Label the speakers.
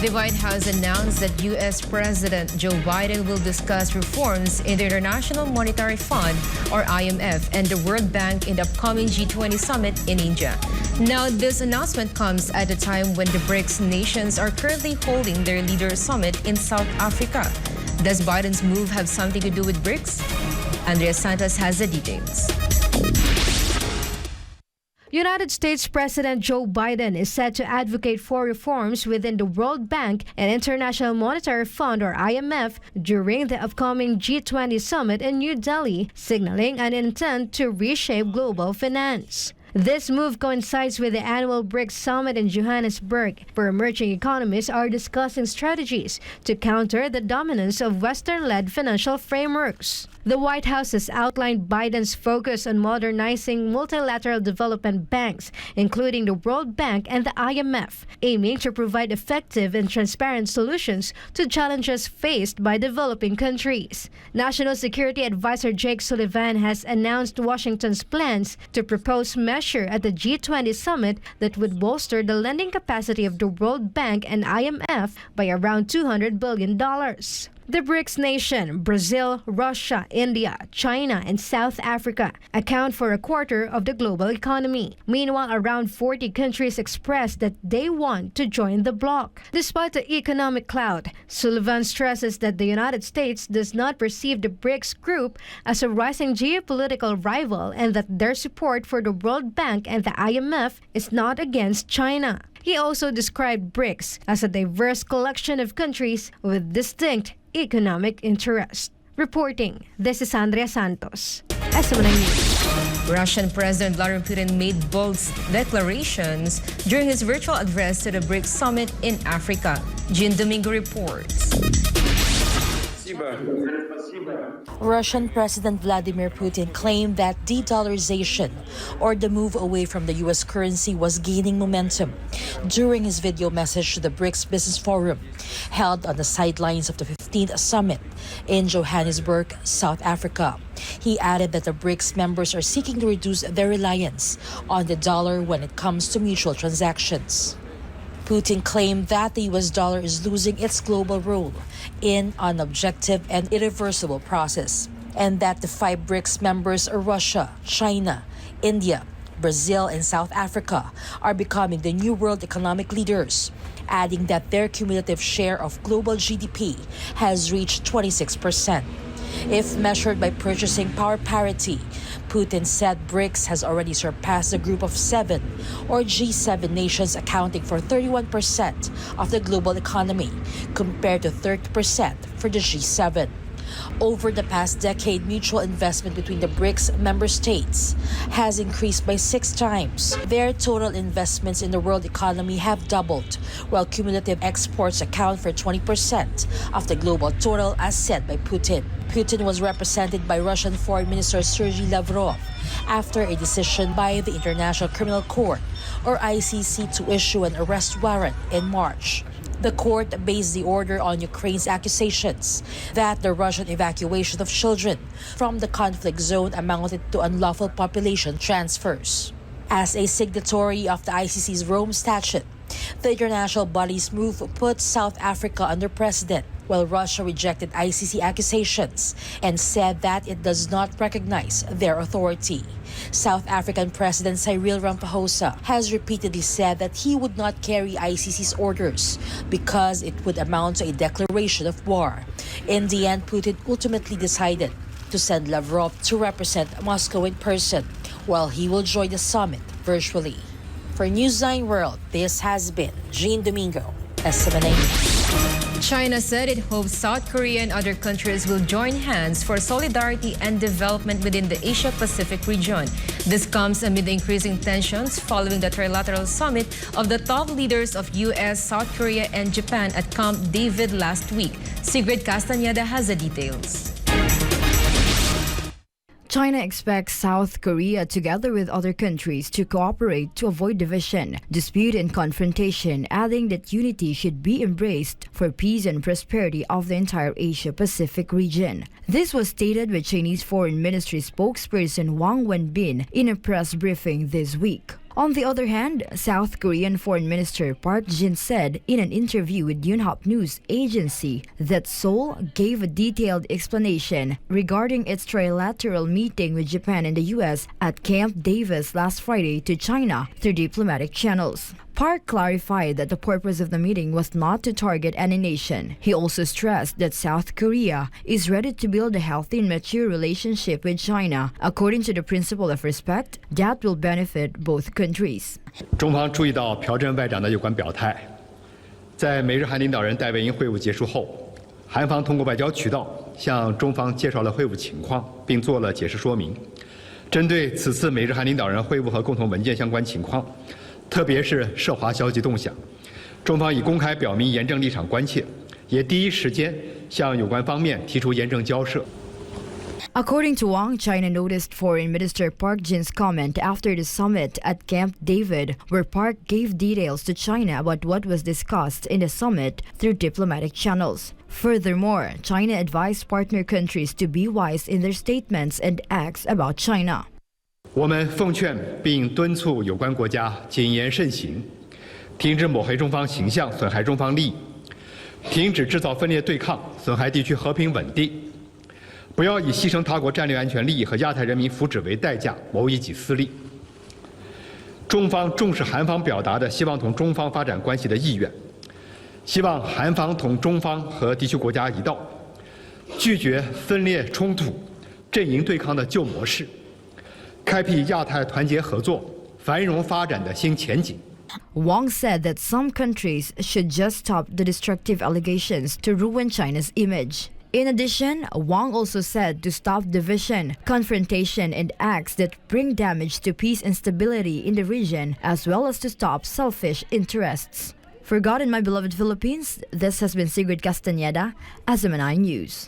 Speaker 1: The White House announced that U.S. President Joe Biden will discuss reforms in the International Monetary Fund, or IMF, and the World Bank in the upcoming G20 summit in India. Now, this announcement comes at a time when the BRICS nations are currently holding their leaders' summit in South Africa. Does Biden's move have something to do with BRICS? Andrea Santos has the details.
Speaker 2: United States President Joe Biden is set to advocate for reforms within the World Bank and International Monetary Fund, or IMF, during the upcoming G20 summit in New Delhi, signaling an intent to reshape global finance. This move coincides with the annual BRICS summit in Johannesburg, where emerging economies are discussing strategies to counter the dominance of Western-led financial frameworks. The White House has outlined Biden's focus on modernizing multilateral development banks, including the World Bank and the IMF, aiming to provide effective and transparent solutions to challenges faced by developing countries. National Security Advisor Jake Sullivan has announced Washington's plans to propose measure at the G20 summit that would bolster the lending capacity of the World Bank and IMF by around $200 billion. The BRICS nation, Brazil, Russia, India, China, and South Africa, account for a quarter of the global economy. Meanwhile, around 40 countries expressed that they want to join the bloc. Despite the economic clout, Sullivan stresses that the United States does not perceive the BRICS group as a rising geopolitical rival and that their support for the World Bank and the IMF is not against China. He also described BRICS as a diverse collection of countries with distinct economic interest. Reporting, this is Andrea Santos, SMN News.
Speaker 1: Russian President Vladimir Putin made bold declarations during his virtual address to the BRICS summit in Africa. Jean Domingo reports.
Speaker 3: Russian President Vladimir Putin claimed that de-dollarization, or the move away from the U.S. currency, was gaining momentum during his video message to the BRICS Business Forum, held on the sidelines of the 15th summit in Johannesburg, South Africa. He added that the BRICS members are seeking to reduce their reliance on the dollar when it comes to mutual transactions. Putin claimed that the U.S. dollar is losing its global role in an objective and irreversible process, and that the 5 BRICS members, Russia, China, India, Brazil, and South Africa, are becoming the new world economic leaders, adding that their cumulative share of global GDP has reached 26%. If measured by purchasing power parity, Putin said BRICS has already surpassed the Group of 7, or G7 nations, accounting for 31% of the global economy, compared to 30% for the G7. Over the past decade, mutual investment between the BRICS member states has increased by 6 times. Their total investments in the world economy have doubled, while cumulative exports account for 20% of the global total, as said by Putin. Putin was represented by Russian Foreign Minister Sergei Lavrov after a decision by the International Criminal Court, or ICC, to issue an arrest warrant in March. The court based the order on Ukraine's accusations that the Russian evacuation of children from the conflict zone amounted to unlawful population transfers. As a signatory of the ICC's Rome Statute, the international body's move put South Africa under precedent, while Russia rejected ICC accusations and said that it does not recognize their authority. South African President Cyril Ramaphosa has repeatedly said that he would not carry ICC's orders because it would amount to a declaration of war. In the end, Putin ultimately decided to send Lavrov to represent Moscow in person, while he will join the summit virtually. For Newsline World, this has been Jean Domingo, SMNA News.
Speaker 1: China said it hopes South Korea and other countries will join hands for solidarity and development within the Asia-Pacific region. This comes amid the increasing tensions following the trilateral summit of the top leaders of U.S., South Korea, and Japan at Camp David last week. Sigrid Castañeda has the details.
Speaker 4: China expects South Korea, together with other countries, to cooperate to avoid division, dispute, and confrontation, adding that unity should be embraced for peace and prosperity of the entire Asia-Pacific region. This was stated by Chinese Foreign Ministry spokesperson Wang Wenbin in a press briefing this week. On the other hand, South Korean Foreign Minister Park Jin said in an interview with Yonhap News Agency that Seoul gave a detailed explanation regarding its trilateral meeting with Japan and the U.S. at Camp Davis last Friday to China through diplomatic channels. Park clarified that the purpose of the meeting was not to target any nation. He also stressed that South Korea is ready to build a healthy and mature relationship with China according to the principle of respect that will benefit both countries.
Speaker 5: 中方注意到朴正外长的有关表态，在美日韩领导人戴维营会晤结束后，韩方通过外交渠道向中方介绍了会晤情况，并做了解释说明。针对此次美日韩领导人会晤和共同文件相关情况，特别是涉华消息动向，中方已公开表明严正立场关切，也第一时间向有关方面提出严正交涉。
Speaker 4: According to Wang, China noticed Foreign Minister Park Jin's comment after the summit at Camp David, where Park gave details to China about what was discussed in the summit through diplomatic channels. Furthermore, China advised partner countries to be wise in their statements and acts about China.
Speaker 5: 我们奉劝并敦促有关国家谨言慎行，停止抹黑中方形象、损害中方利益，停止制造分裂对抗、损害地区和平稳定。 不要以牺牲他国战略安全利益和亚太人民福祉为代价谋一己私利。中方重视韩方表达的希望同中方发展关系的意愿，希望韩方同中方和地区国家一道，拒绝分裂冲突、阵营对抗的旧模式，开辟亚太团结合作、繁荣发展的新前景。
Speaker 4: Wang said that some countries should just stop the destructive allegations to ruin China's image. In addition, Wang also said to stop division, confrontation, and acts that bring damage to peace and stability in the region, as well as to stop selfish interests. For God and my beloved Philippines, this has been Sigrid Castañeda, SMNI News.